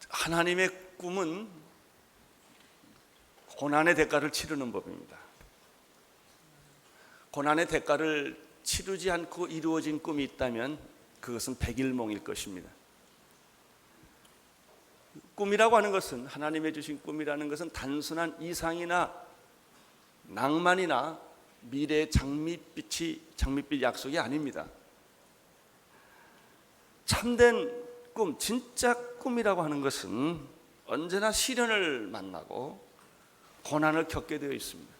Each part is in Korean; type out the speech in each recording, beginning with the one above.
하나님의 꿈은 고난의 대가를 치르는 법입니다. 고난의 대가를 치르지 않고 이루어진 꿈이 있다면 그것은 백일몽일 것입니다. 꿈이라고 하는 것은, 하나님의 주신 꿈이라는 것은 단순한 이상이나 낭만이나 미래의 장밋빛 약속이 아닙니다. 참된 꿈, 진짜 꿈이라고 하는 것은 언제나 시련을 만나고 고난을 겪게 되어 있습니다.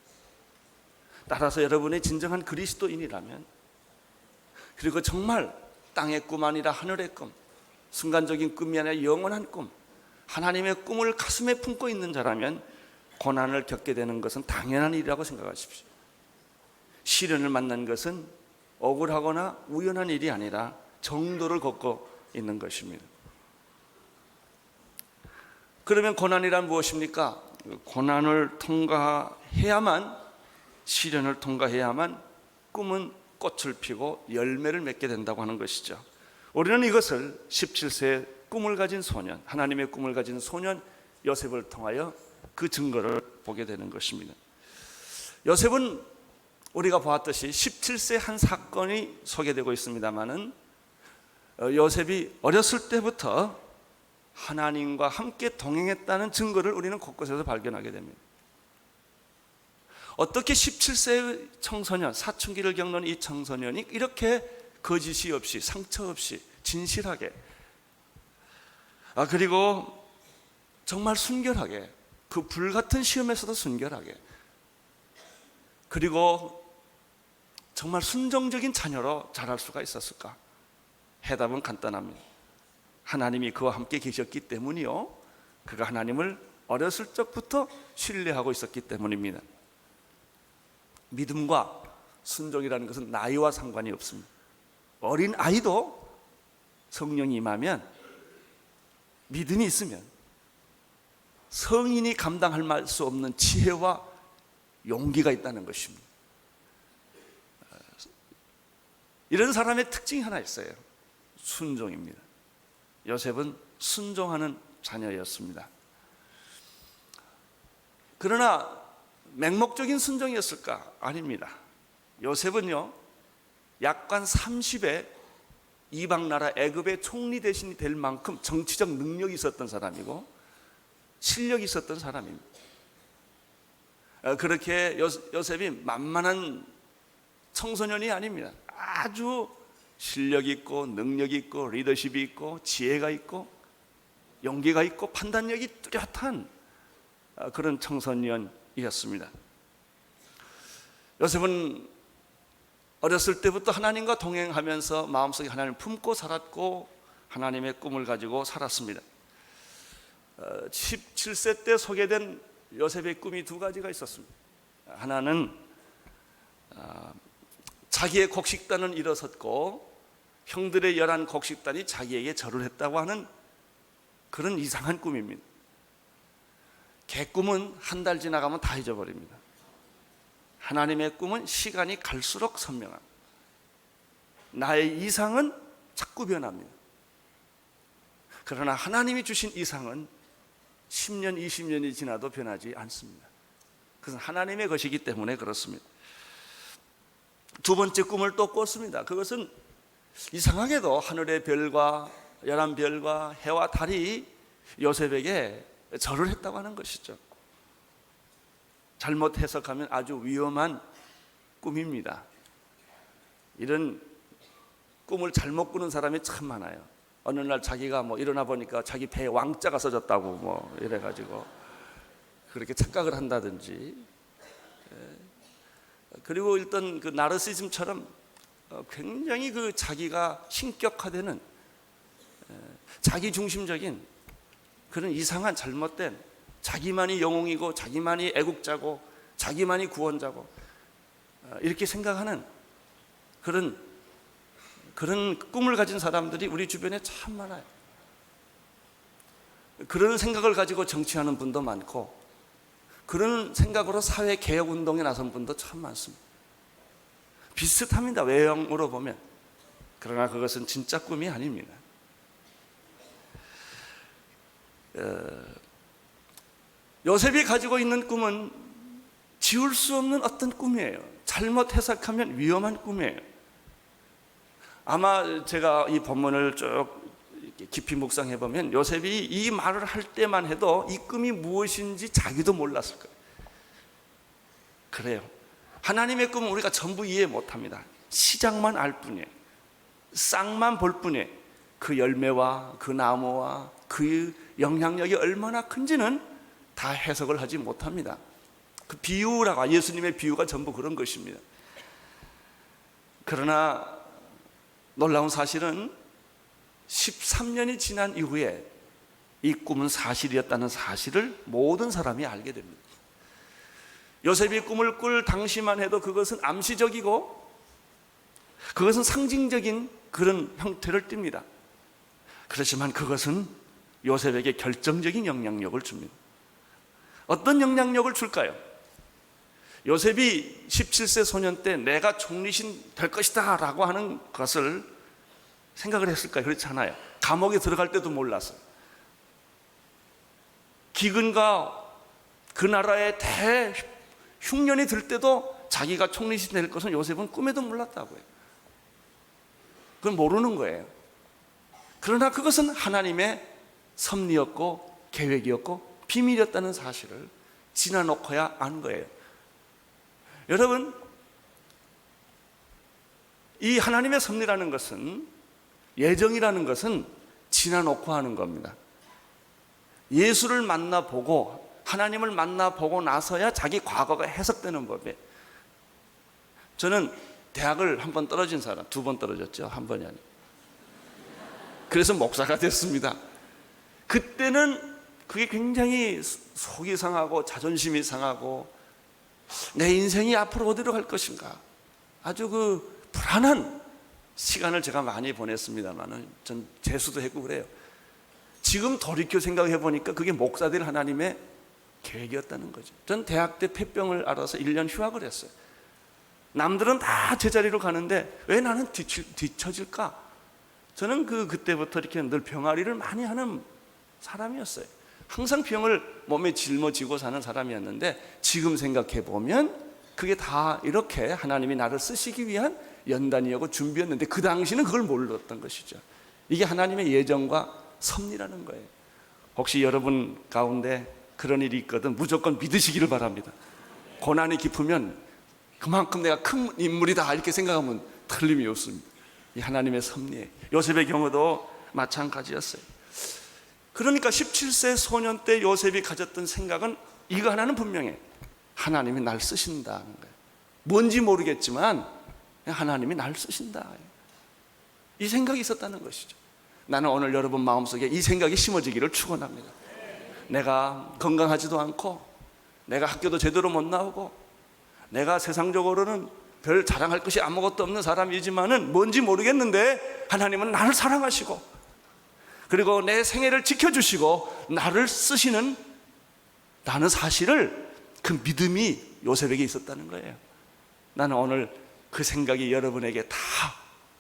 따라서 여러분의 진정한 그리스도인이라면, 그리고 정말 땅의 꿈 아니라 하늘의 꿈, 순간적인 꿈이 아니라 영원한 꿈, 하나님의 꿈을 가슴에 품고 있는 자라면 고난을 겪게 되는 것은 당연한 일이라고 생각하십시오. 시련을 만난 것은 억울하거나 우연한 일이 아니라 정도를 걷고 있는 것입니다. 그러면 고난이란 무엇입니까? 고난을 통과해야만, 시련을 통과해야만 꿈은 꽃을 피고 열매를 맺게 된다고 하는 것이죠. 우리는 이것을 17세의 꿈을 가진 소년, 하나님의 꿈을 가진 소년 요셉을 통하여 그 증거를 보게 되는 것입니다. 요셉은 우리가 보았듯이 17세 한 사건이 소개되고 있습니다마는, 요셉이 어렸을 때부터 하나님과 함께 동행했다는 증거를 우리는 곳곳에서 발견하게 됩니다. 어떻게 17세의 청소년, 사춘기를 겪는 이 청소년이 이렇게 거짓이 없이, 상처 없이 진실하게, 그리고 정말 순결하게, 그 불같은 시험에서도 순결하게, 그리고 정말 순종적인 자녀로 자랄 수가 있었을까? 해답은 간단합니다. 하나님이 그와 함께 계셨기 때문이요, 그가 하나님을 어렸을 적부터 신뢰하고 있었기 때문입니다. 믿음과 순종이라는 것은 나이와 상관이 없습니다. 어린 아이도 성령이 임하면, 믿음이 있으면 성인이 감당할 수 없는 지혜와 용기가 있다는 것입니다. 이런 사람의 특징이 하나 있어요. 순종입니다. 요셉은 순종하는 자녀였습니다. 그러나 맹목적인 순종이었을까? 아닙니다. 요셉은요, 약관 30에 이방 나라 애굽의 총리 대신이 될 만큼 정치적 능력이 있었던 사람이고 실력이 있었던 사람입니다. 그렇게 요셉이 만만한 청소년이 아닙니다. 아주 실력 있고 능력 있고 리더십이 있고 지혜가 있고 용기가 있고 판단력이 뚜렷한 그런 청소년이었습니다. 요셉은 어렸을 때부터 하나님과 동행하면서 마음속에 하나님을 품고 살았고 하나님의 꿈을 가지고 살았습니다. 17세 때 소개된 요셉의 꿈이 두 가지가 있었습니다. 하나는 자기의 곡식단은 일어섰고 형들의 11 곡식단이 자기에게 절을 했다고 하는 그런 이상한 꿈입니다. 개꿈은 한 달 지나가면 다 잊어버립니다. 하나님의 꿈은 시간이 갈수록 선명합니다. 나의 이상은 자꾸 변합니다. 그러나 하나님이 주신 이상은 10년, 20년이 지나도 변하지 않습니다. 그것은 하나님의 것이기 때문에 그렇습니다. 두 번째 꿈을 또 꿨습니다. 그것은 이상하게도 하늘의 별과 11별과 해와 달이 요셉에게 절을 했다고 하는 것이죠. 잘못 해석하면 아주 위험한 꿈입니다. 이런 꿈을 잘못 꾸는 사람이 참 많아요. 어느 날 자기가 일어나 보니까 자기 배에 왕자가 써졌다고 이래가지고 그렇게 착각을 한다든지, 그리고 일단 그 나르시즘처럼 굉장히 그 자기가 신격화되는 자기 중심적인 그런 이상한 잘못된, 자기만이 영웅이고 자기만이 애국자고 자기만이 구원자고 이렇게 생각하는 그런 꿈을 가진 사람들이 우리 주변에 참 많아요. 그런 생각을 가지고 정치하는 분도 많고 그런 생각으로 사회 개혁 운동에 나선 분도 참 많습니다. 비슷합니다, 외형으로 보면. 그러나 그것은 진짜 꿈이 아닙니다. 요셉이 가지고 있는 꿈은 지울 수 없는 어떤 꿈이에요. 잘못 해석하면 위험한 꿈이에요. 아마 제가 이 본문을 쭉 깊이 묵상해 보면 요셉이 이 말을 할 때만 해도 이 꿈이 무엇인지 자기도 몰랐을 거예요. 그래요. 하나님의 꿈은 우리가 전부 이해 못합니다. 시작만 알 뿐이에요. 싹만 볼 뿐이에요. 그 열매와 그 나무와 그 영향력이 얼마나 큰지는 다 해석을 하지 못합니다. 그 비유라고, 예수님의 비유가 전부 그런 것입니다. 그러나 놀라운 사실은 13년이 지난 이후에 이 꿈은 사실이었다는 사실을 모든 사람이 알게 됩니다. 요셉이 꿈을 꿀 당시만 해도 그것은 암시적이고 그것은 상징적인 그런 형태를 띱니다. 그렇지만 그것은 요셉에게 결정적인 영향력을 줍니다. 어떤 영향력을 줄까요? 요셉이 17세 소년 때 내가 총리신 될 것이다 라고 하는 것을 생각을 했을까요? 그렇지 않아요. 감옥에 들어갈 때도 몰랐어요. 기근과 그 나라의 대흉년이 들 때도 자기가 총리신 될 것은 요셉은 꿈에도 몰랐다고요. 그건 모르는 거예요. 그러나 그것은 하나님의 섭리였고 계획이었고 비밀이었다는 사실을 지나놓고야 안 거예요. 여러분, 이 하나님의 섭리라는 것은, 예정이라는 것은 지나놓고 하는 겁니다. 예수를 만나보고 하나님을 만나보고 나서야 자기 과거가 해석되는 법이에요. 저는 대학을 한 번 떨어진 사람, 2번 떨어졌죠. 한 번이 아니고. 그래서 목사가 됐습니다. 그때는 그게 굉장히 속이 상하고 자존심이 상하고 내 인생이 앞으로 어디로 갈 것인가, 아주 그 불안한 시간을 제가 많이 보냈습니다만 전 재수도 했고 그래요. 지금 돌이켜 생각해 보니까 그게 목사 될 하나님의 계획이었다는 거죠. 전 대학 때 폐병을 앓아서 1년 휴학을 했어요. 남들은 다 제자리로 가는데 왜 나는 뒤처질까? 저는 그때부터 이렇게 늘 병아리를 많이 하는 사람이었어요. 항상 병을 몸에 짊어지고 사는 사람이었는데 지금 생각해 보면 그게 다 이렇게 하나님이 나를 쓰시기 위한 연단이었고 준비였는데 그 당시는 그걸 몰랐던 것이죠. 이게 하나님의 예정과 섭리라는 거예요. 혹시 여러분 가운데 그런 일이 있거든 무조건 믿으시기를 바랍니다. 고난이 깊으면 그만큼 내가 큰 인물이다 이렇게 생각하면 틀림이 없습니다. 이 하나님의 섭리예요. 요셉의 경우도 마찬가지였어요. 그러니까 17세 소년 때 요셉이 가졌던 생각은 이거 하나는 분명해. 하나님이 날 쓰신다는 거예요. 뭔지 모르겠지만 하나님이 날 쓰신다. 이 생각이 있었다는 것이죠. 나는 오늘 여러분 마음속에 이 생각이 심어지기를 축원합니다. 내가 건강하지도 않고 내가 학교도 제대로 못 나오고 내가 세상적으로는 별 자랑할 것이 아무것도 없는 사람이지만은 뭔지 모르겠는데 하나님은 나를 사랑하시고 그리고 내 생애를 지켜주시고 나를 쓰시는 나는 사실을 그 믿음이 요셉에게 있었다는 거예요. 나는 오늘 그 생각이 여러분에게 다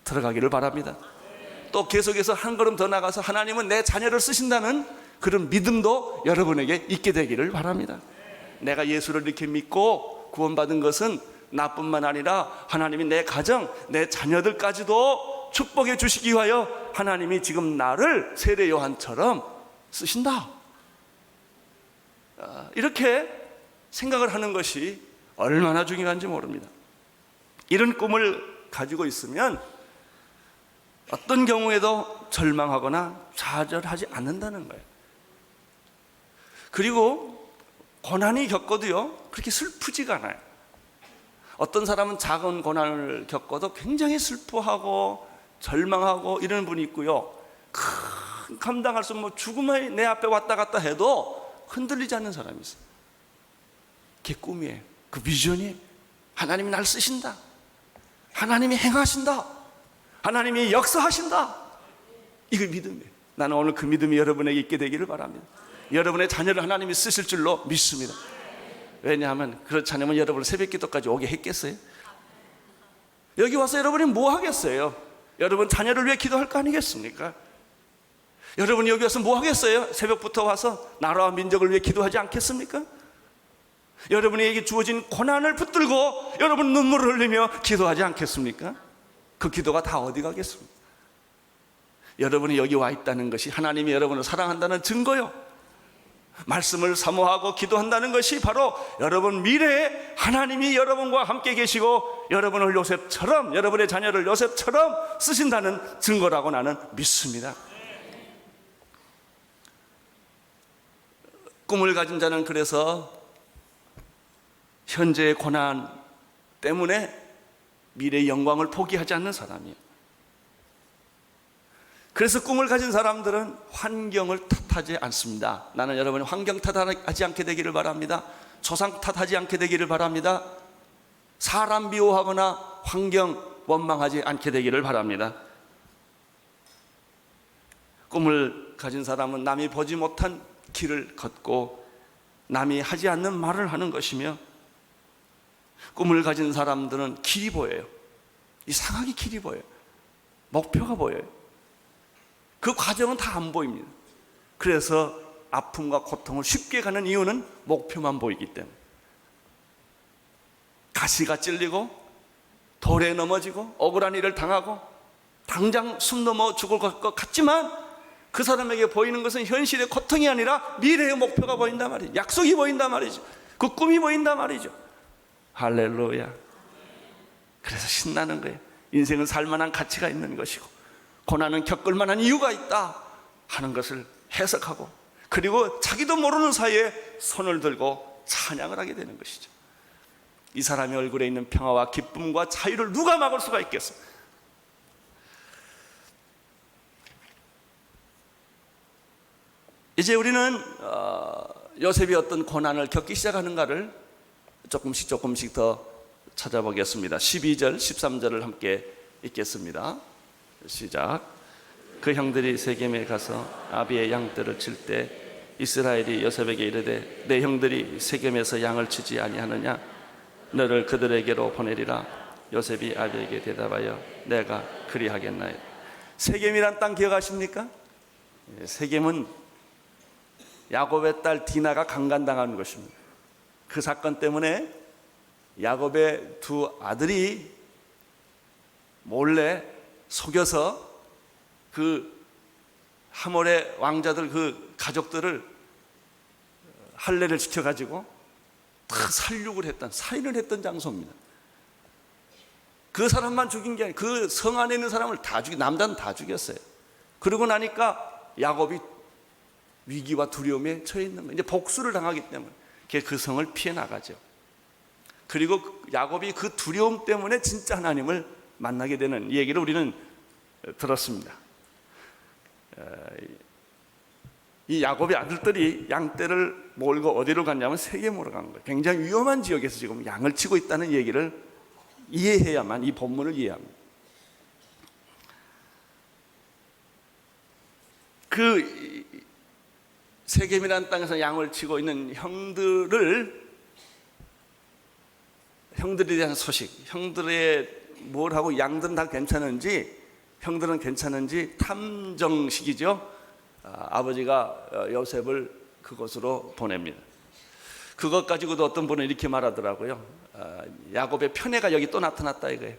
들어가기를 바랍니다. 또 계속해서 한 걸음 더 나가서 하나님은 내 자녀를 쓰신다는 그런 믿음도 여러분에게 있게 되기를 바랍니다. 내가 예수를 이렇게 믿고 구원받은 것은 나뿐만 아니라 하나님이 내 가정, 내 자녀들까지도 축복해 주시기 위하여 하나님이 지금 나를 세례 요한처럼 쓰신다. 이렇게 생각을 하는 것이 얼마나 중요한지 모릅니다. 이런 꿈을 가지고 있으면 어떤 경우에도 절망하거나 좌절하지 않는다는 거예요. 그리고 고난이 겪어도요 그렇게 슬프지가 않아요. 어떤 사람은 작은 고난을 겪어도 굉장히 슬퍼하고 절망하고 이런 분이 있고요, 큰 감당할 수 없는 죽음이 내 앞에 왔다 갔다 해도 흔들리지 않는 사람이 있어요. 그게 꿈이에요. 그 비전이 하나님이 날 쓰신다, 하나님이 행하신다, 하나님이 역사하신다, 이게 믿음이에요. 나는 오늘 그 믿음이 여러분에게 있게 되기를 바랍니다. 여러분의 자녀를 하나님이 쓰실 줄로 믿습니다. 왜냐하면 그렇지 않으면 여러분 새벽 기도까지 오게 했겠어요? 여기 와서 여러분이 뭐 하겠어요? 여러분 자녀를 위해 기도할 거 아니겠습니까? 여러분이 여기 와서 뭐 하겠어요? 새벽부터 와서 나라와 민족을 위해 기도하지 않겠습니까? 여러분에게 주어진 고난을 붙들고 여러분 눈물을 흘리며 기도하지 않겠습니까? 그 기도가 다 어디 가겠습니까? 여러분이 여기 와 있다는 것이 하나님이 여러분을 사랑한다는 증거요. 말씀을 사모하고 기도한다는 것이 바로 여러분 미래에 하나님이 여러분과 함께 계시고 여러분을 요셉처럼, 여러분의 자녀를 요셉처럼 쓰신다는 증거라고 나는 믿습니다. 꿈을 가진 자는 그래서 현재의 고난 때문에 미래의 영광을 포기하지 않는 사람이에요. 그래서 꿈을 가진 사람들은 환경을 탓하지 않습니다. 나는 여러분이 환경 탓하지 않게 되기를 바랍니다. 조상 탓하지 않게 되기를 바랍니다. 사람 미워하거나 환경 원망하지 않게 되기를 바랍니다. 꿈을 가진 사람은 남이 보지 못한 길을 걷고 남이 하지 않는 말을 하는 것이며, 꿈을 가진 사람들은 길이 보여요. 이상하게 길이 보여요. 목표가 보여요. 그 과정은 다 안 보입니다. 그래서 아픔과 고통을 쉽게 가는 이유는 목표만 보이기 때문에. 가시가 찔리고 돌에 넘어지고 억울한 일을 당하고 당장 숨 넘어 죽을 것 같지만 그 사람에게 보이는 것은 현실의 고통이 아니라 미래의 목표가 보인단 말이죠. 약속이 보인단 말이죠. 그 꿈이 보인단 말이죠. 할렐루야. 그래서 신나는 거예요. 인생은 살만한 가치가 있는 것이고 고난은 겪을 만한 이유가 있다 하는 것을 해석하고, 그리고 자기도 모르는 사이에 손을 들고 찬양을 하게 되는 것이죠. 이 사람의 얼굴에 있는 평화와 기쁨과 자유를 누가 막을 수가 있겠습니까? 이제 우리는 요셉이 어떤 고난을 겪기 시작하는가를 조금씩 더 찾아보겠습니다. 12절, 13절을 함께 읽겠습니다. 시작. 그 형들이 세겜에 가서 아비의 양떼를 칠 때 이스라엘이 요셉에게 이르되 내 형들이 세겜에서 양을 치지 아니하느냐? 너를 그들에게로 보내리라. 요셉이 아비에게 대답하여 내가 그리하겠나요? 세겜이란 땅 기억하십니까? 세겜은 야곱의 딸 디나가 강간당한 것입니다. 그 사건 때문에 야곱의 두 아들이 몰래 속여서 그 하몰의 왕자들 그 가족들을 할례를 지켜가지고 다 살육을 했던, 살인을 했던 장소입니다. 그 사람만 죽인 게 아니라 그 성 안에 있는 사람을 다 남자는 다 죽였어요. 그러고 나니까 야곱이 위기와 두려움에 처해 있는 거예요. 이제 복수를 당하기 때문에 그 성을 피해 나가죠. 그리고 야곱이 그 두려움 때문에 진짜 하나님을 만나게 되는 얘기를 우리는 들었습니다. 이 야곱의 아들들이 양떼를 몰고 어디로 갔냐면 세겜으로 간 거예요. 굉장히 위험한 지역에서 지금 양을 치고 있다는 얘기를 이해해야만 이 본문을 이해합니다. 그 세겜이라는 땅에서 양을 치고 있는 형들에 대한 소식, 형들의 뭘 하고 양들은 다 괜찮은지, 형들은 괜찮은지 탐정식이죠. 아버지가 요셉을 그곳으로 보냅니다. 그것 가지고도 어떤 분은 이렇게 말하더라고요. 야곱의 편애가 여기 또 나타났다 이거예요.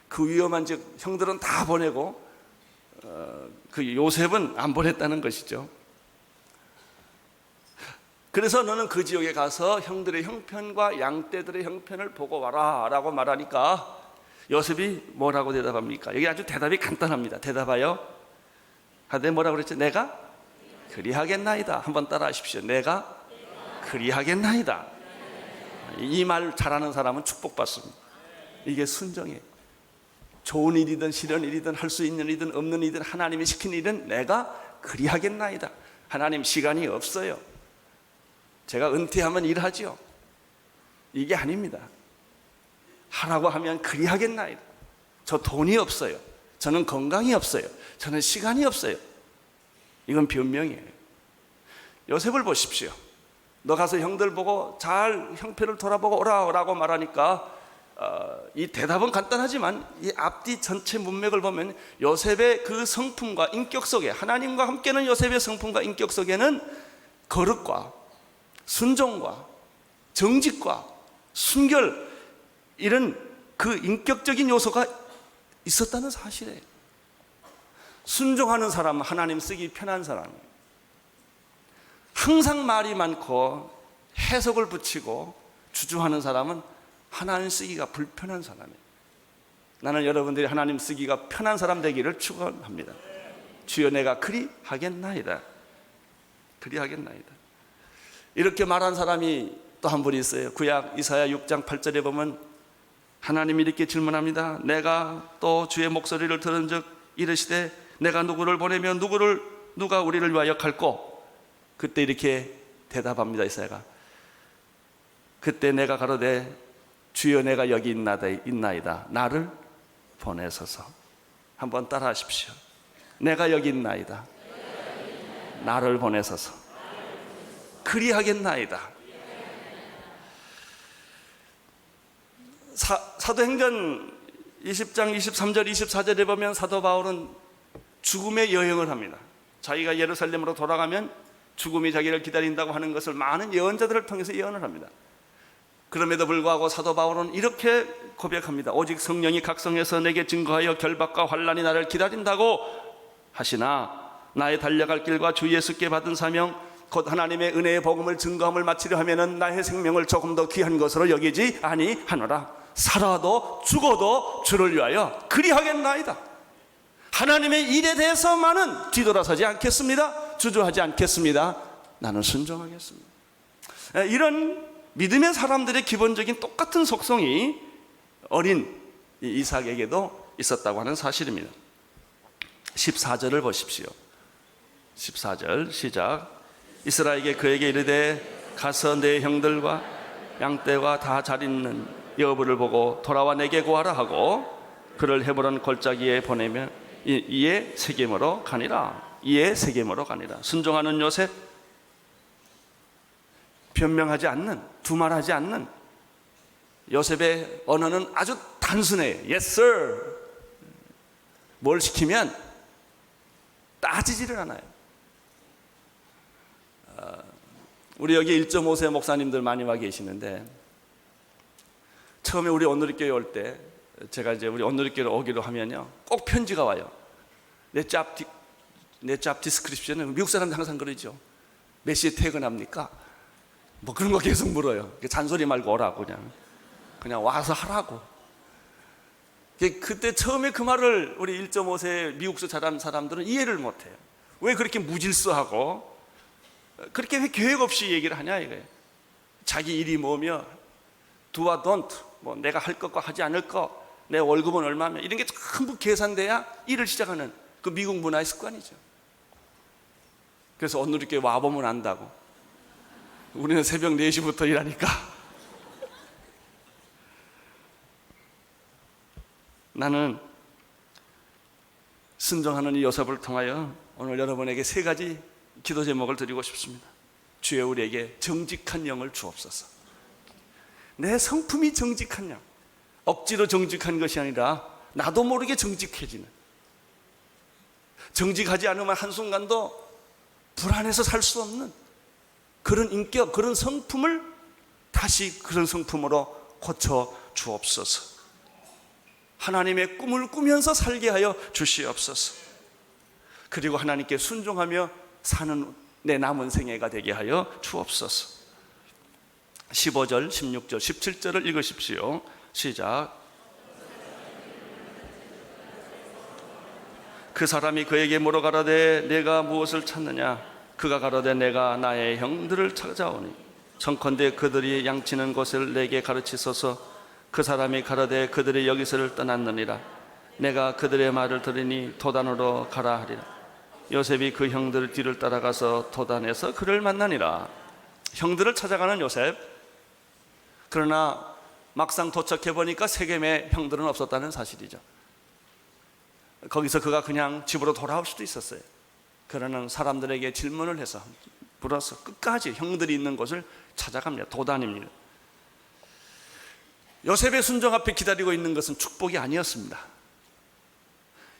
그 위험한 즉 형들은 다 보내고 그 요셉은 안 보냈다는 것이죠. 그래서 너는 그 지역에 가서 형들의 형편과 양떼들의 형편을 보고 와라 라고 말하니까 요셉이 뭐라고 대답합니까? 여기 아주 대답이 간단합니다. 대답하여 하되 뭐라고 그랬죠? 내가 그리하겠나이다. 한번 따라 하십시오. 내가 그리하겠나이다. 이 말 잘하는 사람은 축복받습니다. 이게 순정이에요. 좋은 일이든 싫은 일이든 할 수 있는 일이든 없는 일이든 하나님이 시킨 일은 내가 그리하겠나이다. 하나님 시간이 없어요. 제가 은퇴하면 일하지요. 이게 아닙니다. 하라고 하면 그리하겠나이다. 저 돈이 없어요. 저는 건강이 없어요. 저는 시간이 없어요. 이건 변명이에요. 요셉을 보십시오. 너 가서 형들 보고 잘 형편을 돌아보고 오라고 말하니까 이 대답은 간단하지만 이 앞뒤 전체 문맥을 보면 요셉의 그 성품과 인격 속에, 하나님과 함께는 요셉의 성품과 인격 속에는 거룩과 순종과 정직과 순결, 이런 그 인격적인 요소가 있었다는 사실이에요. 순종하는 사람은 하나님 쓰기 편한 사람이에요. 항상 말이 많고 해석을 붙이고 주저하는 사람은 하나님 쓰기가 불편한 사람이에요. 나는 여러분들이 하나님 쓰기가 편한 사람 되기를 축원합니다. 주여 내가 그리 하겠나이다. 그리 하겠나이다. 이렇게 말한 사람이 또 한 분이 있어요. 구약 이사야 6장 8절에 보면 하나님이 이렇게 질문합니다. 내가 또 주의 목소리를 들은 즉 이르시되 내가 누구를 보내면 누가 우리를 위하여 갈꼬. 그때 이렇게 대답합니다. 이사야가. 그때 내가 가로되 주여 내가 여기 있나이다. 나를 보내소서. 한번 따라 하십시오. 내가 여기 있나이다. 나를 보내소서. 그리하겠나이다. 사도행전 20장 23절 24절에 보면 사도 바울은 죽음의 여행을 합니다. 자기가 예루살렘으로 돌아가면 죽음이 자기를 기다린다고 하는 것을 많은 예언자들을 통해서 예언을 합니다. 그럼에도 불구하고 사도 바울은 이렇게 고백합니다. 오직 성령이 각성해서 내게 증거하여 결박과 환난이 나를 기다린다고 하시나 나의 달려갈 길과 주 예수께 받은 사명 곧 하나님의 은혜의 복음을 증거함을 마치려 하면은 나의 생명을 조금 더 귀한 것으로 여기지 아니하노라. 살아도 죽어도 주를 위하여 그리하겠나이다. 하나님의 일에 대해서만은 뒤돌아서지 않겠습니다. 주저하지 않겠습니다. 나는 순종하겠습니다. 이런 믿음의 사람들의 기본적인 똑같은 속성이 어린 이삭에게도 있었다고 하는 사실입니다. 14절을 보십시오. 14절 시작. 이스라엘에게 그에게 이르되 가서 내 형들과 양떼와 다 잘 있는 여부를 보고 돌아와 내게 구하라 하고 그를 헤브론 골짜기에 보내면 이에 세겜으로 가니라. 이에 세겜으로 가니라. 순종하는 요셉, 변명하지 않는, 두말하지 않는 요셉의 언어는 아주 단순해요. Yes sir. 뭘 시키면 따지지를 않아요. 우리 여기 1.5세 목사님들 많이 와 계시는데 처음에 우리 온누리교회 올 때 제가 이제 우리 온누리교회 오기로 하면요 꼭 편지가 와요. 내 잡 디스크립션은 미국 사람들 항상 그러죠. 몇 시에 퇴근합니까? 뭐 그런 거 계속 물어요. 잔소리 말고 오라고 그냥 와서 하라고. 그때 처음에 그 말을 우리 1.5세 미국서 자란 사람들은 이해를 못해요. 왜 그렇게 무질서하고 그렇게 왜 계획 없이 얘기를 하냐 이거예요. 자기 일이 뭐며 do와 don't, 뭐 내가 할 것과 하지 않을 것, 내 월급은 얼마며 이런 게 전부 계산돼야 일을 시작하는 그 미국 문화의 습관이죠. 그래서 온누리교회 와보면 안다고. 우리는 새벽 4시부터 일하니까. 나는 순종하는 이 요셉을 통하여 오늘 여러분에게 3가지 기도 제목을 드리고 싶습니다. 주여 우리에게 정직한 영을 주옵소서. 내 성품이 정직한 영, 억지로 정직한 것이 아니라 나도 모르게 정직해지는, 정직하지 않으면 한순간도 불안해서 살 수 없는 그런 인격, 그런 성품을 다시 그런 성품으로 고쳐 주옵소서. 하나님의 꿈을 꾸면서 살게 하여 주시옵소서. 그리고 하나님께 순종하며 사는 내 남은 생애가 되게 하여 주옵소서. 15절, 16절, 17절을 읽으십시오. 시작. 그 사람이 그에게 물어가라되 내가 무엇을 찾느냐? 그가 가라되 내가 나의 형들을 찾아오니 청컨대 그들이 양치는 곳을 내게 가르치소서. 그 사람이 가라되 그들이 여기서를 떠났느니라. 내가 그들의 말을 들으니 도단으로 가라 하리라. 요셉이 그 형들 뒤를 따라가서 도단에서 그를 만나니라. 형들을 찾아가는 요셉. 그러나 막상 도착해 보니까 세겜의 형들은 없었다는 사실이죠. 거기서 그가 그냥 집으로 돌아올 수도 있었어요. 그러는 사람들에게 질문을 해서 물어서 끝까지 형들이 있는 곳을 찾아갑니다. 도단입니다. 요셉의 순종 앞에 기다리고 있는 것은 축복이 아니었습니다.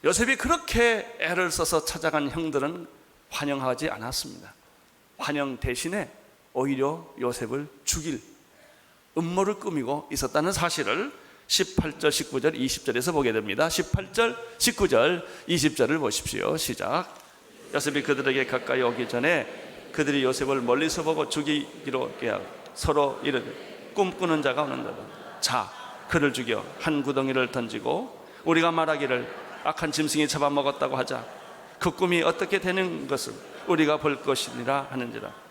요셉이 그렇게 애를 써서 찾아간 형들은 환영하지 않았습니다. 환영 대신에 오히려 요셉을 죽일 음모를 꾸미고 있었다는 사실을 18절, 19절, 20절에서 보게 됩니다. 18절, 19절, 20절을 보십시오. 시작. 요셉이 그들에게 가까이 오기 전에 그들이 요셉을 멀리서 보고 죽이기로 계약 서로 이르되 꿈꾸는 자가 오는도다. 자, 그를 죽여 한 구덩이를 던지고 우리가 말하기를 악한 짐승이 잡아먹었다고 하자. 그 꿈이 어떻게 되는 것을 우리가 볼 것이니라 하는지라.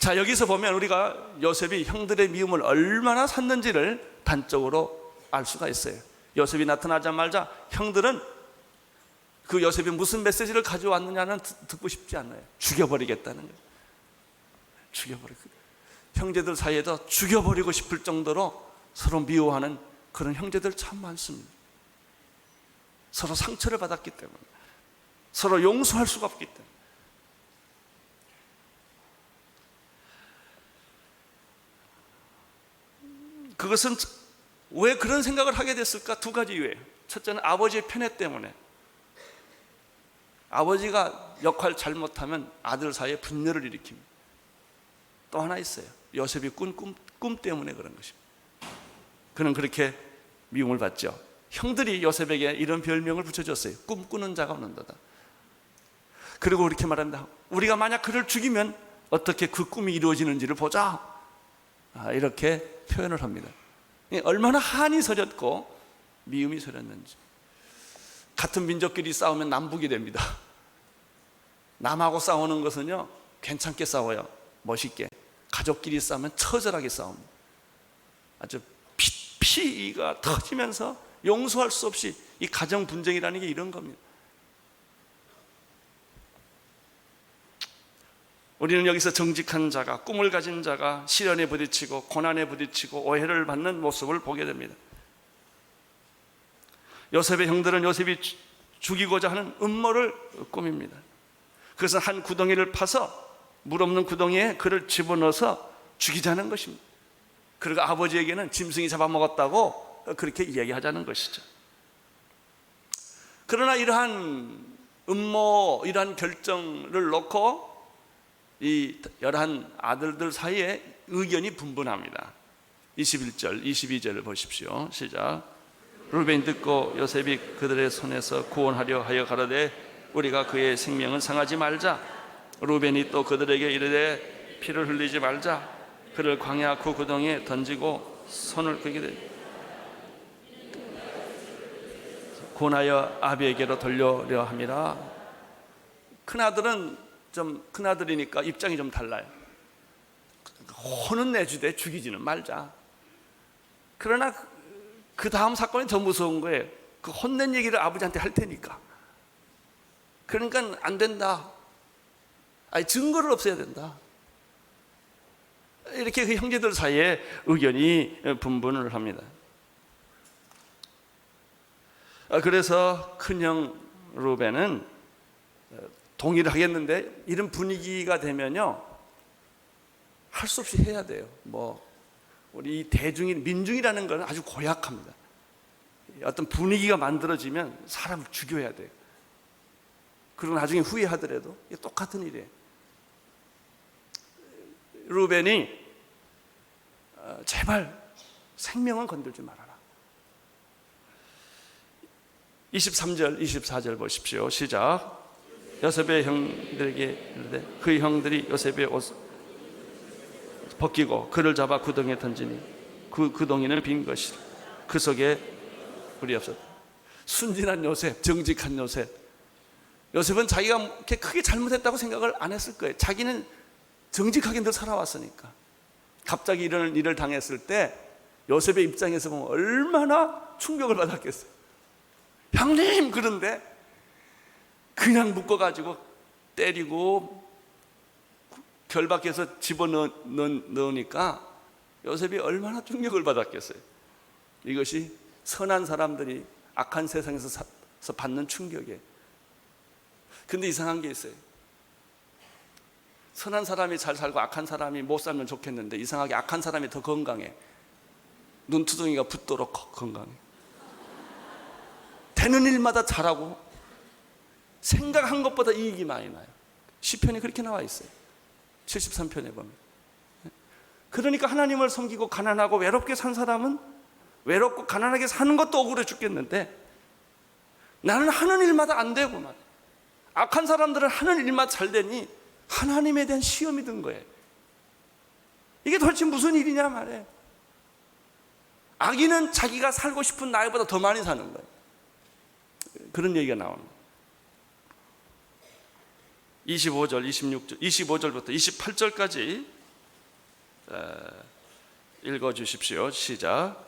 자, 여기서 보면 우리가 요셉이 형들의 미움을 얼마나 샀는지를 단적으로 알 수가 있어요. 요셉이 나타나자마자 형들은 그 요셉이 무슨 메시지를 가져왔느냐는 듣고 싶지 않아요. 죽여버리겠다는 거예요. 죽여버리고, 형제들 사이에도 죽여버리고 싶을 정도로 서로 미워하는 그런 형제들 참 많습니다. 서로 상처를 받았기 때문에, 서로 용서할 수가 없기 때문에. 그것은 왜 그런 생각을 하게 됐을까? 두 가지 이유예요. 첫째는 아버지의 편애 때문에. 아버지가 역할 잘못하면 아들 사이에 분열을 일으킵니다. 또 하나 있어요. 요셉이 꾼 꿈 때문에 그런 것입니다. 그는 그렇게 미움을 받죠. 형들이 요셉에게 이런 별명을 붙여줬어요. 꿈꾸는 자가 없는도다. 그리고 이렇게 말합니다. 우리가 만약 그를 죽이면 어떻게 그 꿈이 이루어지는지를 보자. 이렇게 표현을 합니다. 얼마나 한이 서렸고 미움이 서렸는지. 같은 민족끼리 싸우면 남북이 됩니다. 남하고 싸우는 것은요, 괜찮게 싸워요. 멋있게. 가족끼리 싸우면 처절하게 싸웁니다. 아주 피가 터지면서 용서할 수 없이, 이 가정 분쟁이라는 게 이런 겁니다. 우리는 여기서 정직한 자가, 꿈을 가진 자가 시련에 부딪히고 고난에 부딪히고 오해를 받는 모습을 보게 됩니다. 요셉의 형들은 요셉이 죽이고자 하는 음모를 꾸밉니다. 그것은 한 구덩이를 파서 물 없는 구덩이에 그를 집어넣어서 죽이자는 것입니다. 그리고 아버지에게는 짐승이 잡아먹었다고 그렇게 이야기하자는 것이죠. 그러나 이러한 음모, 이러한 결정을 놓고 이 11 아들들 사이에 의견이 분분합니다. 21절, 22절을 보십시오. 시작. 루벤이 듣고 요셉이 그들의 손에서 구원하려 하여 가라되 우리가 그의 생명을 상하지 말자. 루벤이 또 그들에게 이르되 피를 흘리지 말자. 그를 광야 그 구덩이에 던지고 손을 그게 되 권하여 아비에게로 돌려려 함이라. 큰아들은 큰아들이니까 입장이 좀 달라요. 혼은 내주되 죽이지는 말자. 그러나 그 다음 사건이 더 무서운 거예요. 그 혼낸 얘기를 아버지한테 할 테니까. 그러니까 안 된다. 아니, 증거를 없애야 된다. 이렇게 그 형제들 사이에 의견이 분분을 합니다. 그래서 큰형 루벤은 동의를 하겠는데, 이런 분위기가 되면요, 할 수 없이 해야 돼요. 우리 민중이라는 건 아주 고약합니다. 어떤 분위기가 만들어지면 사람을 죽여야 돼요. 그리고 나중에 후회하더라도 이게 똑같은 일이에요. 루벤이 제발 생명은 건들지 말아라. 23절, 24절 보십시오. 시작. 요셉의 형들에게 이르되 그 형들이 요셉의 옷 벗기고 그를 잡아 구덩이에 던지니 그 구덩이는 빈 것이라. 그 속에 불이 없었다. 순진한 요셉, 정직한 요셉. 요셉은 자기가 이렇게 크게 잘못했다고 생각을 안 했을 거예요. 자기는 정직하게 늘 살아왔으니까. 갑자기 이런 일을 당했을 때 요셉의 입장에서 보면 얼마나 충격을 받았겠어요. 형님! 그런데 그냥 묶어가지고 때리고 결박해서 집어넣으니까 요셉이 얼마나 충격을 받았겠어요. 이것이 선한 사람들이 악한 세상에서 받는 충격이에요. 근데 이상한 게 있어요. 선한 사람이 잘 살고 악한 사람이 못 살면 좋겠는데 이상하게 악한 사람이 더 건강해. 눈두덩이가 붓도록 건강해. 되는 일마다 잘하고 생각한 것보다 이익이 많이 나요. 시편에 그렇게 나와 있어요. 73편에 보면. 그러니까 하나님을 섬기고 가난하고 외롭게 산 사람은 외롭고 가난하게 사는 것도 억울해 죽겠는데 나는 하는 일마다 안 되고 말이야. 악한 사람들은 하는 일마다 잘 되니 하나님에 대한 시험이 든 거예요. 이게 도대체 무슨 일이냐 말이에요. 악인은 자기가 살고 싶은 나이보다 더 많이 사는 거예요. 그런 얘기가 나옵니다. 25절, 26절, 25절부터 28절까지 읽어주십시오. 시작.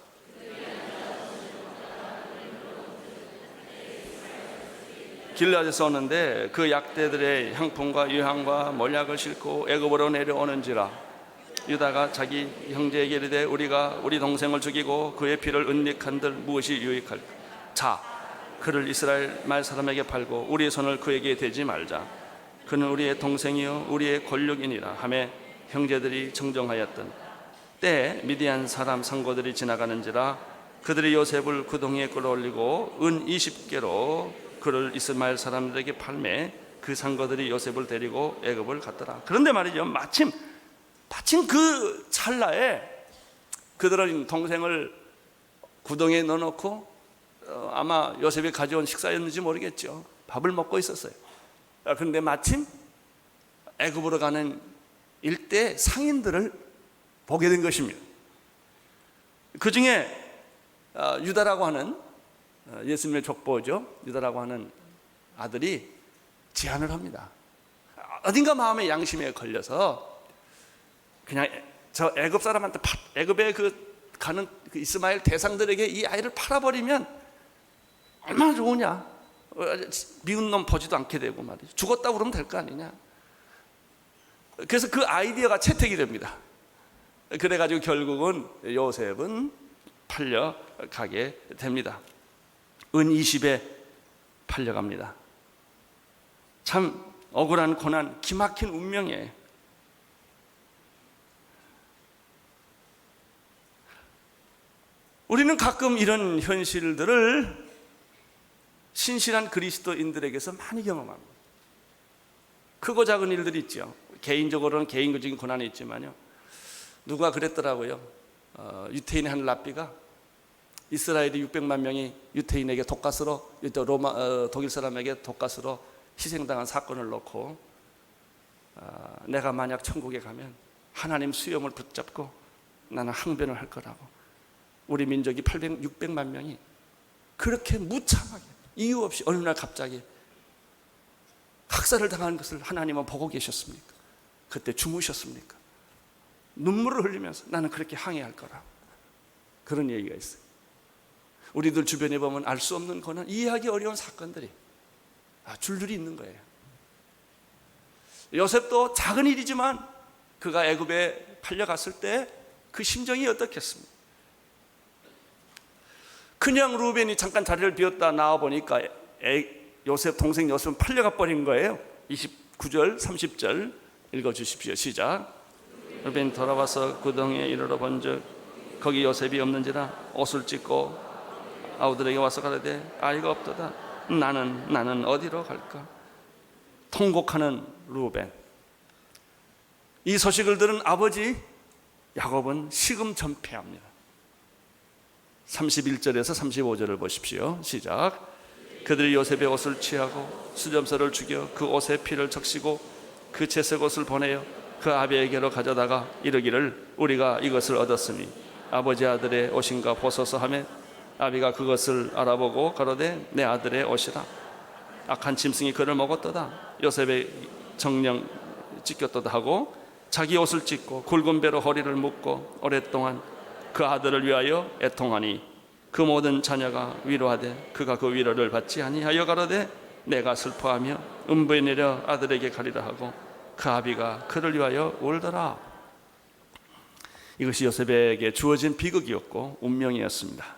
길라앗에서 오는데 그 약대들의 향품과 유향과 몰약을 싣고 애굽으로 내려오는지라. 유다가 자기 형제에게 이르되 우리가 우리 동생을 죽이고 그의 피를 은닉한들 무엇이 유익할까? 자, 그를 이스라엘 말 사람에게 팔고 우리의 손을 그에게 대지 말자. 그는 우리의 동생이요 우리의 권력이니라 하매 형제들이 정정하였던 때에 미디안 사람 상고들이 지나가는지라. 그들이 요셉을 구덩이에 끌어올리고 은 20개로 그를 이스마엘 사람들에게 팔매 그 상거들이 요셉을 데리고 애굽을 갔더라. 그런데 말이죠, 마침 그 찰나에 그들은 동생을 구덩이에 넣어놓고 아마 요셉이 가져온 식사였는지 모르겠죠. 밥을 먹고 있었어요. 그런데 마침 애굽으로 가는 일대 상인들을 보게 된 것입니다. 그 중에 유다라고 하는 예수님의 족보죠. 유다라고 하는 아들이 제안을 합니다. 어딘가 마음의 양심에 걸려서 그냥 저 애굽 사람한테 애굽에 가는 그 이스마엘 대상들에게 이 아이를 팔아버리면 얼마나 좋으냐. 미운 놈 보지도 않게 되고 말이죠. 죽었다고 그러면 될 거 아니냐. 그래서 그 아이디어가 채택이 됩니다. 그래가지고 결국은 요셉은 팔려가게 됩니다. 은 20에 팔려갑니다. 참 억울한 고난, 기막힌 운명이에요. 우리는 가끔 이런 현실들을 신실한 그리스도인들에게서 많이 경험합니다. 크고 작은 일들이 있죠. 개인적으로는 개인적인 고난이 있지만요. 누가 그랬더라고요. 유태인의 한 랍비가 이스라엘이 600만 명이 유태인에게 독가스로 독일 사람에게 독가스로 희생당한 사건을 놓고 내가 만약 천국에 가면 하나님 수염을 붙잡고 나는 항변을 할 거라고. 우리 민족이 600만 명이 그렇게 무참하게 이유 없이 어느 날 갑자기 학살을 당한 것을 하나님은 보고 계셨습니까? 그때 주무셨습니까? 눈물을 흘리면서 나는 그렇게 항해할 거라고. 그런 얘기가 있어요. 우리들 주변에 보면 알 수 없는 고난, 이해하기 어려운 사건들이 줄줄이 있는 거예요. 요셉도 작은 일이지만 그가 애굽에 팔려갔을 때 그 심정이 어떻겠습니까? 그냥 루벤이 잠깐 자리를 비웠다 나와 보니까 요셉 동생 요셉은 팔려가 버린 거예요. 29절 30절 읽어주십시오. 시작. 루벤 돌아와서 구덩이에 이르러 본즉 거기 요셉이 없는지라 옷을 찢고 아우들에게 와서 가라되 아이가 없도다. 나는 어디로 갈까? 통곡하는 루벤. 이 소식을 들은 아버지 야곱은 시금전폐합니다. 31절에서 35절을 보십시오. 시작. 그들이 요셉의 옷을 취하고 수점서를 죽여 그 옷에 피를 적시고 그 채색 옷을 보내어 그 아비에게로 가져다가 이르기를 우리가 이것을 얻었으니 아버지 아들의 옷인가 보소서 하며 아비가 그것을 알아보고 가로되 내 아들의 옷이라. 악한 짐승이 그를 먹었도다. 요셉의 정령 찢겼도다 하고 자기 옷을 찢고 굵은 배로 허리를 묶고 오랫동안 그 아들을 위하여 애통하니 그 모든 자녀가 위로하되 그가 그 위로를 받지 아니하여 가로되 내가 슬퍼하며 음부에 내려 아들에게 가리라 하고 그 아비가 그를 위하여 울더라. 이것이 요셉에게 주어진 비극이었고 운명이었습니다.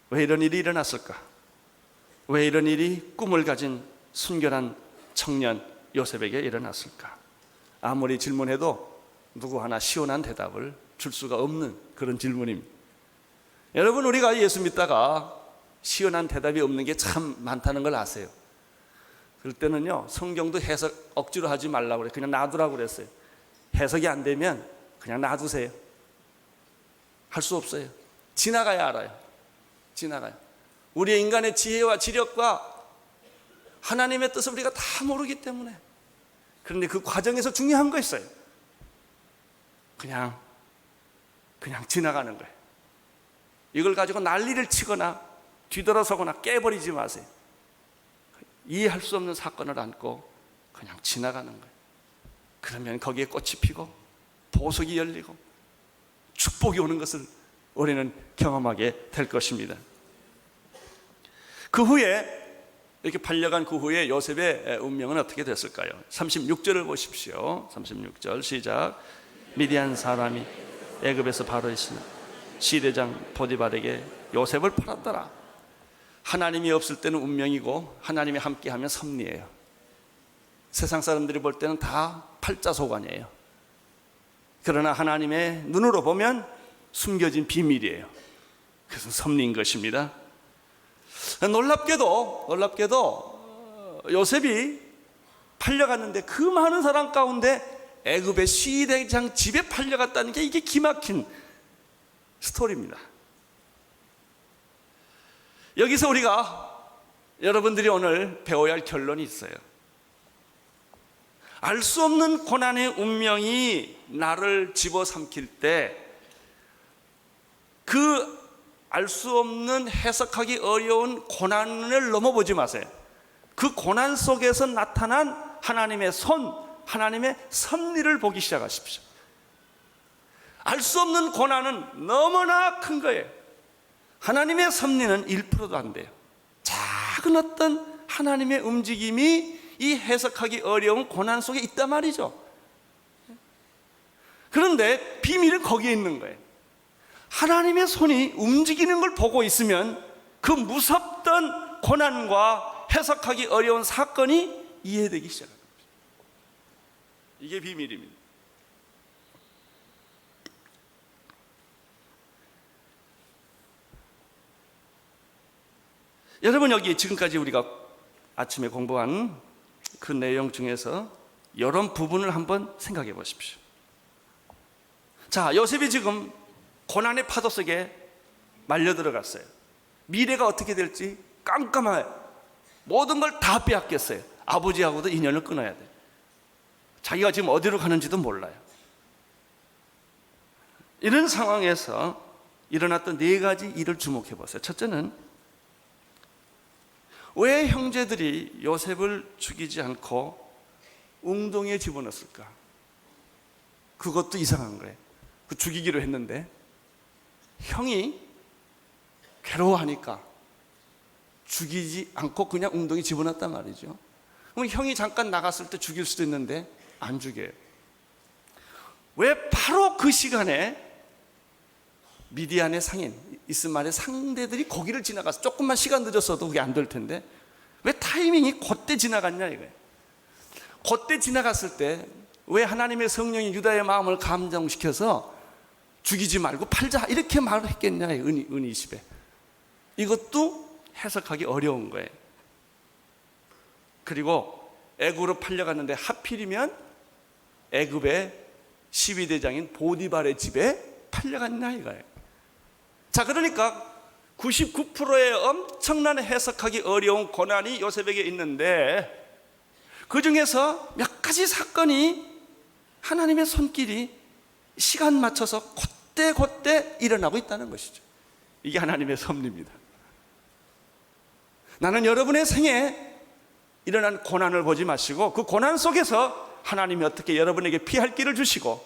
왜 이런 일이 일어났을까? 왜 이런 일이 꿈을 가진 순결한 청년 요셉에게 일어났을까? 아무리 질문해도 누구 하나 시원한 대답을 줄 수가 없는 그런 질문입니다. 여러분, 우리가 예수 믿다가 시원한 대답이 없는 게 참 많다는 걸 아세요? 그럴 때는요, 성경도 해석 억지로 하지 말라고 그래요. 그냥 놔두라고 그랬어요. 해석이 안 되면 그냥 놔두세요. 할 수 없어요. 지나가야 알아요. 지나가요. 우리의 인간의 지혜와 지력과 하나님의 뜻을 우리가 다 모르기 때문에. 그런데 그 과정에서 중요한 거 있어요. 그냥 지나가는 거예요. 이걸 가지고 난리를 치거나 뒤돌아서거나 깨버리지 마세요. 이해할 수 없는 사건을 안고 그냥 지나가는 거예요. 그러면 거기에 꽃이 피고 보석이 열리고 축복이 오는 것을 우리는 경험하게 될 것입니다. 그 후에, 이렇게 팔려간 그 후에 요셉의 운명은 어떻게 됐을까요? 36절을 보십시오. 36절 시작. 미디안 사람이 애굽에서 바로 있으나 시대장 보디발에게 요셉을 팔았더라. 하나님이 없을 때는 운명이고 하나님이 함께하면 섭리예요. 세상 사람들이 볼 때는 다 팔자소관이에요. 그러나 하나님의 눈으로 보면 숨겨진 비밀이에요. 그래서 섭리인 것입니다. 놀랍게도 요셉이 팔려갔는데 그 많은 사람 가운데 애굽의 시대장 집에 팔려갔다는 게 이게 기막힌 스토리입니다. 여기서 우리가 여러분들이 오늘 배워야 할 결론이 있어요. 알 수 없는 고난의 운명이 나를 집어삼킬 때 그 알 수 없는 해석하기 어려운 고난을 넘어보지 마세요. 그 고난 속에서 나타난 하나님의 손, 하나님의 섭리를 보기 시작하십시오. 알 수 없는 고난은 너무나 큰 거예요. 하나님의 섭리는 1%도 안 돼요. 작은 어떤 하나님의 움직임이 이 해석하기 어려운 고난 속에 있단 말이죠. 그런데 비밀은 거기에 있는 거예요. 하나님의 손이 움직이는 걸 보고 있으면 그 무섭던 고난과 해석하기 어려운 사건이 이해되기 시작합니다. 이게 비밀입니다. 여러분, 여기 지금까지 우리가 아침에 공부한 그 내용 중에서 이런 부분을 한번 생각해 보십시오. 자, 요셉이 지금 고난의 파도 속에 말려 들어갔어요. 미래가 어떻게 될지 깜깜해요. 모든 걸 다 빼앗겼어요. 아버지하고도 인연을 끊어야 돼요. 자기가 지금 어디로 가는지도 몰라요. 이런 상황에서 일어났던 4가지 일을 주목해 보세요. 첫째는, 왜 형제들이 요셉을 죽이지 않고 웅덩이에 집어넣었을까? 그것도 이상한 거예요. 그 죽이기로 했는데 형이 괴로워하니까 죽이지 않고 그냥 웅덩이 집어넣었단 말이죠. 그럼 형이 잠깐 나갔을 때 죽일 수도 있는데 안 죽여요. 왜 바로 그 시간에 미디안의 상인, 이스마엘의 상대들이 거기를 지나가서, 조금만 시간 늦었어도 그게 안 될 텐데 왜 타이밍이 그때 지나갔냐 이거예요. 그때 지나갔을 때 왜 하나님의 성령이 유다의 마음을 감정시켜서 죽이지 말고 팔자 이렇게 말을 했겠냐, 은 20에. 이것도 해석하기 어려운 거예요. 그리고 애굽으로 팔려갔는데 하필이면 애굽의 12대장인 보디발의 집에 팔려갔냐 이거예요. 자, 그러니까 99%의 엄청난 해석하기 어려운 고난이 요셉에게 있는데 그 중에서 몇 가지 사건이 하나님의 손길이 시간 맞춰서 그때 일어나고 있다는 것이죠. 이게 하나님의 섭리입니다. 나는 여러분의 생에 일어난 고난을 보지 마시고 그 고난 속에서 하나님이 어떻게 여러분에게 피할 길을 주시고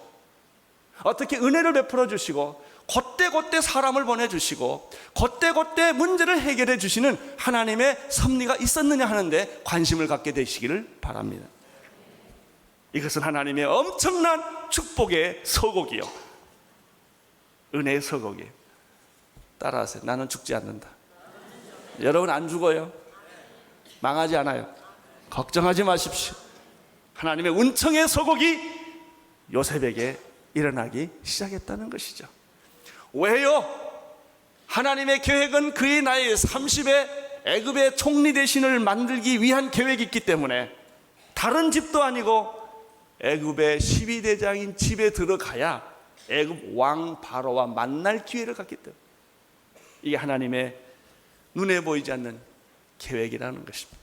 어떻게 은혜를 베풀어 주시고 그때 사람을 보내주시고 그때 문제를 해결해 주시는 하나님의 섭리가 있었느냐 하는데 관심을 갖게 되시기를 바랍니다. 이것은 하나님의 엄청난 축복의 서곡이요, 은혜의 서곡이에요. 따라하세요. 나는 죽지 않는다. 여러분 안 죽어요. 망하지 않아요. 걱정하지 마십시오. 하나님의 은총의 서곡이 요셉에게 일어나기 시작했다는 것이죠. 왜요? 하나님의 계획은 그의 나이 30에 애굽의 총리 대신을 만들기 위한 계획이 있기 때문에 다른 집도 아니고 애굽의 12대장인 집에 들어가야 애굽 왕 바로와 만날 기회를 갖기 때문에 이게 하나님의 눈에 보이지 않는 계획이라는 것입니다.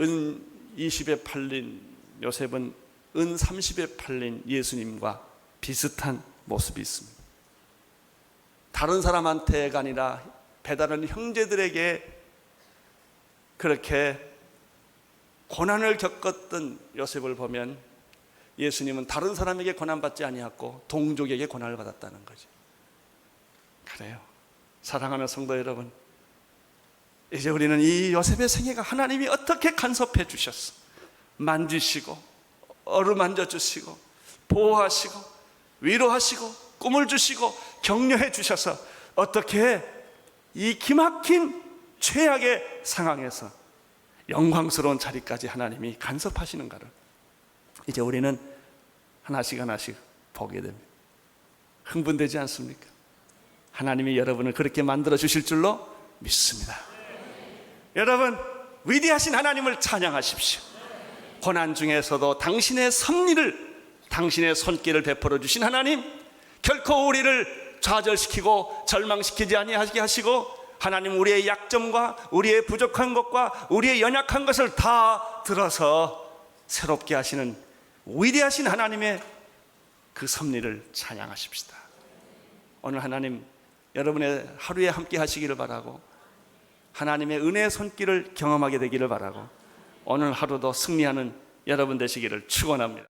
은 20에 팔린 요셉은 은 30에 팔린 예수님과 비슷한 모습이 있습니다. 다른 사람한테가 아니라 배다른 형제들에게 그렇게 고난을 겪었던 요셉을 보면 예수님은 다른 사람에게 고난받지 아니했고 동족에게 고난을 받았다는 거죠. 그래요. 사랑하는 성도 여러분, 이제 우리는 이 요셉의 생애가 하나님이 어떻게 간섭해 주셨어, 만지시고 어루만져 주시고 보호하시고 위로하시고 꿈을 주시고 격려해 주셔서 어떻게 이 기막힌 최악의 상황에서 영광스러운 자리까지 하나님이 간섭하시는가를 이제 우리는 하나씩 하나씩 보게 됩니다. 흥분되지 않습니까? 하나님이 여러분을 그렇게 만들어 주실 줄로 믿습니다. 여러분, 위대하신 하나님을 찬양하십시오. 고난 중에서도 당신의 섭리를, 당신의 손길을 베풀어 주신 하나님, 결코 우리를 좌절시키고 절망시키지 아니하게 하시고 하나님 우리의 약점과 우리의 부족한 것과 우리의 연약한 것을 다 들어서 새롭게 하시는 위대하신 하나님의 그 섭리를 찬양하십시다. 오늘 하나님 여러분의 하루에 함께 하시기를 바라고 하나님의 은혜의 손길을 경험하게 되기를 바라고 오늘 하루도 승리하는 여러분 되시기를 축원합니다.